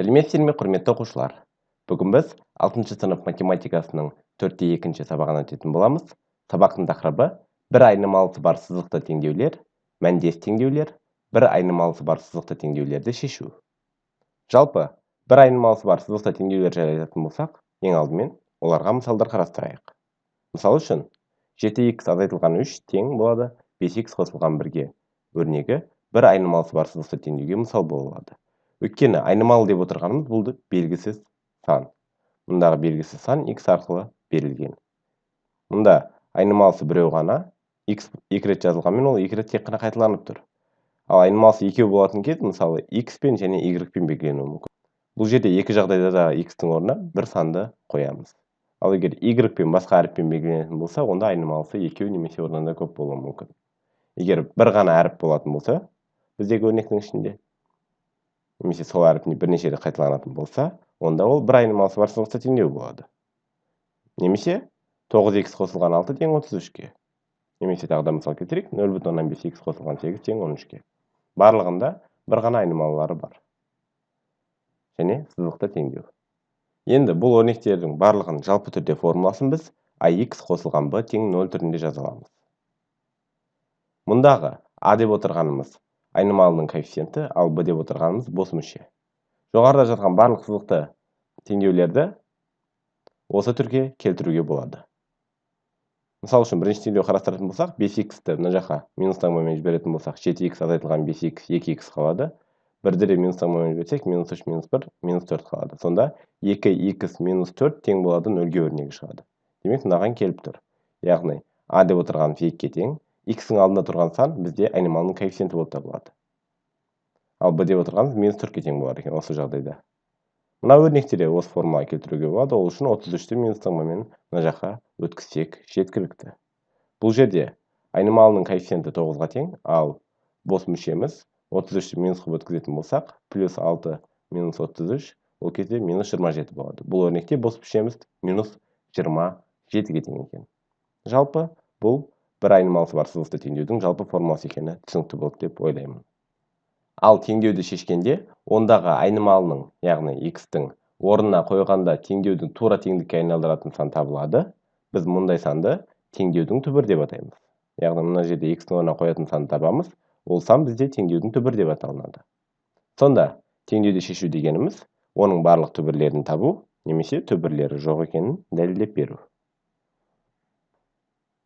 Сәлеметсіздер ме, құрметті оқушылар? Бүгін біз 6 сынып математикасының 4-2 сабағын өтетін боламыз. Сабақтың тақырыбы бір айнымалысы бар сызықты теңдеулер, мәндес теңдеулер, бір айнымалысы бар сызықты теңдеулерді шешу. Жалпы, бір айнымалысы бар сызықты теңдеулер жайлы айтатын болсақ, ең алдымен оларға мысалдар қарастырайық. Мысал үшін, 7х азайтылған 3 тең болады 5х қосылған 1-ге өрнегі бір айнымалысы бар сызықты теңдеуге мысал бола алады. Өйткені айнымалы деп отырғанымыз бұл белгісіз сан. Мұндағы белгісіз сан x арқылы берілген. Мұнда айнымалысы біреу ғана, x 2 рет жазылғанмен ол 2 рет тек қана қайталанып тұр. Ал айнымалысы екеу болатын кез, мысалы x пен және y пен белгіленуі мүмкін. Бұл жерде екі жағдайда да x-тің орнына бір санды қоямыз. Ал егер y пен басқа әріппен белгіленетін болса, онда айнымалысы екеу немесе одан да көп болуы мүмкін. Егер бір ғана әріп болатын болса, біздегі өрнектің ішінде, немесе сол әріп бірнеше рет қайталанатын болса, онда ол бір айнымалысы бар сызықты теңдеу болады. Немесе 9х қосылған 6 тең 33-ге. Немесе тағы да мысал келтірейік, 0,5х қосылған 8 тең 13-ге. Барлығында бір ғана айнымалылары бар. Және сызықты теңдеу. Енді бұл өрнектердің барлығын жалпы түрде формуласын біз ax қосылған b тең 0 түрінде жаза аламыз. Мұндағы a деп отырғанымыз айнымалының коэффициенті, ал b деп отырғанымыз бос мүше. Жоғарыда жатқан барлық сызықты теңдеулерді осы түрге келтіруге болады. Мысал үшін, бірінші теңдеу қарастыратын болсақ, 5х-ті мына жаққа минус таңбамен жіберетін болсақ, 7х азайтылған 5х 2х қалады. 1-ді минус таңбамен жіберсек, минус 3, минус 1, минус 4 қалады. Сонда 2х минус 4 тең болады 0-ге өрнегі шығады. Демек, мынаған келіп тұр. Яғни, a деп отырғанымыз 2-ге тең, x-ің алдында тұрған сан бізде айнымалының коэффициенті болып табылады. Ал b деп отырғанымыз минус 4-ге тең болады екен осы жағдайда. Мына өрнектерде осы формулаға келтіруге болады, ол үшін 33-ті минус таңбамен мына жаққа өткізсек жеткілікті. Бұл жерде айнымалының коэффициенті 9-ға тең, ал бос мүшеміз 33-ті минус қылып өткізетін болсақ, плюс 6 минус 33, ол кезде минус 27 болады. Бұл өрнекте бос мүшеміз минус 27-ге тең екен. Жалпы, бұл бір айнымалысы бар сызықты теңдеудің жалпы формуласы екені түсінікті болды деп ойлаймын. Ал теңдеуді шешкенде, ондағы айнымалының, яғни x-тің орнына қойғанда теңдеудің тура теңдікке айналдыратын сан табылады. Біз мұндай санды теңдеудің түбір деп атаймыз. Яғни мына жерде x-тің орнына қоятын санды табамыз, ол сан бізде теңдеудің түбір деп аталынады. Сонда, теңдеуді шешу дегеніміз, оның барлық түбірлерін табу, немесе түбірлері жоқ екенін дәлелдеп беру.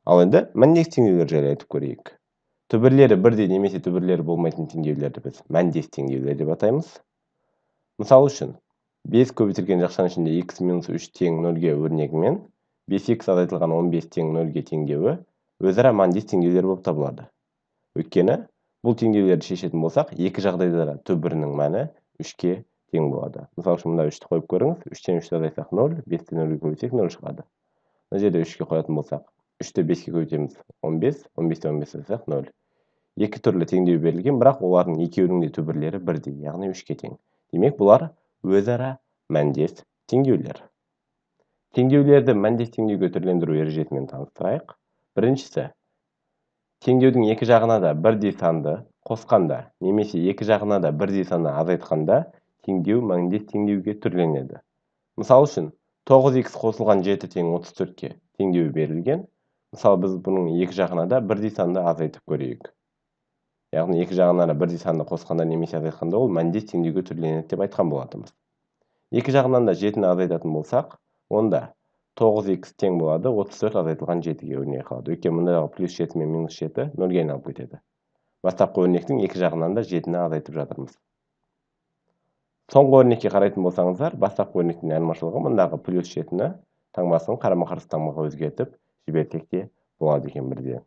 Ал енді мәндес теңдеулер жайлы айтып көрейік. Түбірлері бірдей немесе түбірлері болмайтын теңдеулерді біз мәндес теңдеулер деп атаймыз. Мысал үшін, 5 көбейтілген жақшаның ішінде x минус 3 тең 0-ге өрнегімен 5х азайтылған 15 тең 0-ге теңдеуі өзара мәндес теңдеулер болып табылады. Өйткені, бұл теңдеулерді шешетін болсақ, екі жағдайда да түбірінің мәні 3-ке тең болады. Мысал үшін, мұнда 3-ті қойып көріңіз, 3-тен 3-ті азайтсақ 0, 5-тен 0-ге көбейтсек 0 шығады. Мына жерде 3-ке қоятын болсақ, 3-ті 5-ке көбейтеміз 15, 15-тен 15 азайтсақ 0. Екі түрлі теңдеу берілген, бірақ олардың екеуінің де түбірлері бірдей, яғни 3-ке тең. Демек, бұлар өзара мәндес теңдеулер. Теңдеулерді мәндес теңдеуге түрлендіру ережесімен таныстырайық. Біріншісі, теңдеудің екі жағына да бірдей санды қосқанда, немесе екі жағына да бірдей санды азайтқанда, теңдеу мәндес теңдеуге түрленеді. Мысал үшін, 9х қосылған 7 тең 34-ке теңдеу берілген. Мысалы, біз бұның екі жағына да бірдей санды азайтып көрейік. Яғни, екі жағына да бірдей санды қосқанда немесе азайтқанда ол мәндес теңдеуге түрленеді деп айтқан болатынбыз. Екі жағынан да 7-ні азайтатын болсақ, онда 9х тең болады 34 азайтылған 7-ге өрнегі қалады. Өйткені мұндағы плюс 7 мен минус 7 0-ге айналып кетеді. Бастапқы өрнектің екі жағынан да 7-ні азайтып жатырмыз. Соңғы өрнекке қарайтын болсаңыздар, бастапқы өрнектің айырмашылығы мұндағы плюс 7-ні таңбасын қарама-қарсы таңбаға өзгертіп жіберсек те болады екен бірден.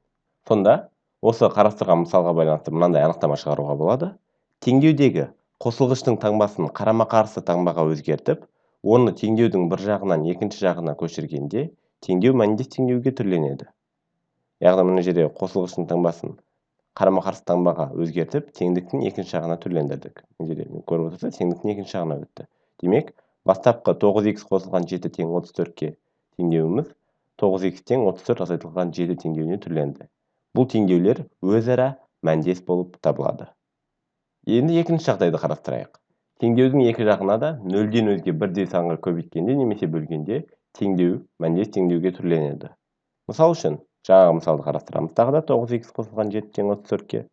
Сонда, осы қарастырған мысалға байланысты мынандай анықтама шығаруға болады. Теңдеудегі қосылғыштың таңбасын қарама-қарсы таңбаға өзгертіп, оны теңдеудің бір жағынан екінші жағына көшіргенде, теңдеу мәндес теңдеуге түрленеді. Яғни мына жерде қосылғыштың таңбасын қарама-қарсы таңбаға өзгертіп, теңдіктің екінші жағына түрлендірдік. Мына жерде көріп отырсыз, теңдіктің екінші жағына өтті. Демек, бастапқы 9х қосылған 7 тең 34-ке теңдеуіміз 9х тең 34 азайтылған 7 теңдеуіне түрленді. Бұл теңдеулер өзара мәндес болып табылады. Енді екінші жағдайды қарастырайық. Теңдеудің екі жағына да нөлден өзге бірдей санға көбейткенде немесе бөлгенде теңдеу мәндес теңдеуге түрленеді. Мысал үшін, жаңағы мысалды қарастырамыз. Тағы да 9х қосылған 7 тең 34-ке.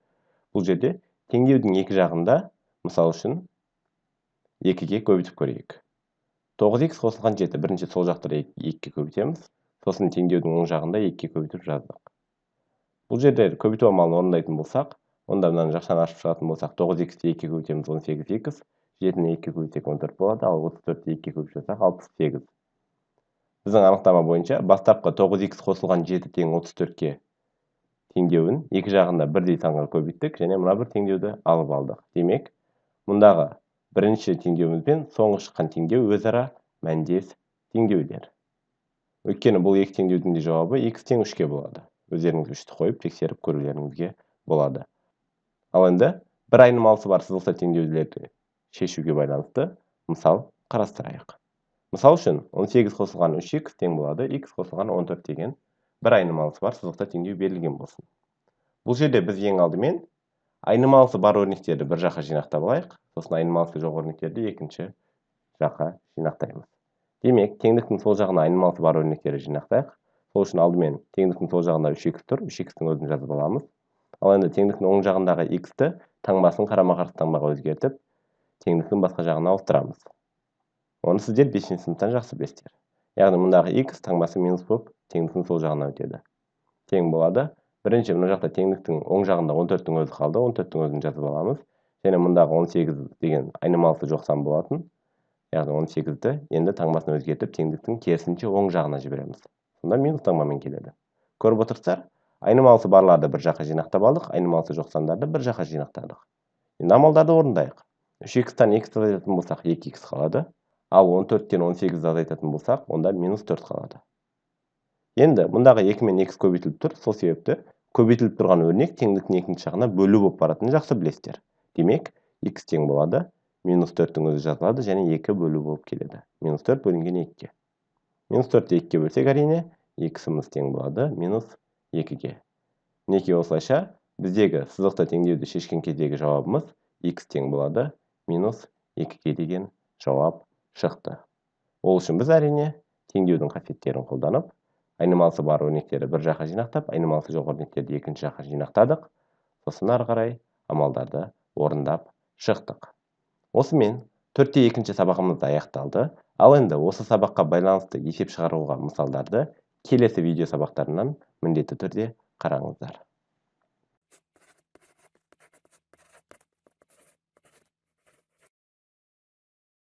Бұл жерде теңдеудің екі жағында, мысал үшін, 2-ге көбейтіп көрейік. 9х қосылған 7, бірінші сол жақтары 2-ге көбейтеміз. Сосын теңдеудің оң жағында 2-ге көбейтіп жаздық. Бұл жерде көбейту амалын орындайтын болсақ, онда мынаны жақшаны ашып шығатын болсақ, 9х-ті 2-ге көбейтеміз 18х, 7-ні 2-ге көбейтсек 14 болады, ал 34-ті 2-ге көбейтіп жазсақ 68. Біздің анықтама бойынша бастапқы 9х қосылған 7 тең 34-ке теңдеуін екі жағында бірдей санға көбейттік және мына бір теңдеуді алып алдық. Демек, мұндағы бірінші теңдеуіміз бен соңғы шыққан теңдеу өзара мәндес теңдеулер. Өйткені бұл екі теңдеудің де жауабы x тең 3-ке болады. Өздеріңіз 3-ті қойып тексеріп көрулеріңізге болады. Ал енді бір айнымалысы бар сызықтық теңдеулерді шешуге байланысты мысал қарастырайық. Мысал үшін 18 қосылған 3х тең болады x қосылған 14 деген бір айнымалысы бар сызықтық теңдеу берілген болсын. Бұл жерде біз ең алдымен айнымалысы бар өрнектерді бір жаққа жинақтап алайық, сосын айнымалысы жоқ өрнектерді екінші жаққа жинақтаймыз. Демек, теңдіктің сол жағына айнымалысы бар өрнектері жинақтайық. Сол үшін алдымен теңдіктің сол жағында 3х тұр, 3х-тің өзін жазып аламыз. Ал енді теңдіктің оң жағындағы x-ті таңбасын қарама-қарсы таңбаға өзгертіп, теңдіктің басқа жағына ауыстырамыз. Оны сіздер 5-ші сыныптан жақсы білесіздер. Яғни мұндағы x таңбасы минус болып, теңдіктің сол жағына өтеді. Тең болады. Бірінші мына жақта теңдіктің оң жағында 14-тің өзі қалды, 14-тің өзін жазып аламыз. Және мұндағы 18 деген айнымалысы жоқ сан болатын. Яғни 18-ді енді таңбасын өзгертіп, теңдіктің керісінше оң жағына жібереміз. Сонда минус таңбамен келеді. Көріп отырсыздар, айнымалысы барларды бір жаққа жинақтап алдық, айнымалысы жоқ сандарды бір жаққа жинақтадық. Енді амалдарды орындайық. 3х-тан 2-ті азайтатын болсақ 2х қалады, ал 14-тен 18-ді азайтатын болсақ, онда минус 4 қалады. Енді мұндағы 2 мен x көбейтіліп тұр, сол себепті көбейтіліп тұрған өрнек теңдіктің екінші жағына бөлу болып баратынын жақсы білесіздер. Демек, x тең болады, минус 4-тің өзі жазылады және 2 бөлу болып келеді. Минус 4 бөлінген 2-ге. Минус 4-ті 2-ге бөлсек әрине, x-іміз тең болады минус 2-ге. Мінекей осылайша біздегі сызықты теңдеуді шешкен кездегі жауабымыз x тең болады минус 2-ге деген жауап шықты. Ол үшін біз әрине теңдеудің қасиеттерін қолданып, айнымалысы бар өрнектерді бір жаққа жинақтап, айнымалысы жоқ өрнектерді екінші жаққа жинақтадық. Сосын ары қарай амалдарды орындап шықтық. Осымен 4-те 2-ші сабағымыз аяқталды. Ал енді осы сабаққа байланысты есеп шығаруға мысалдарды келесі видео сабақтарынан міндетті түрде қараңыздар.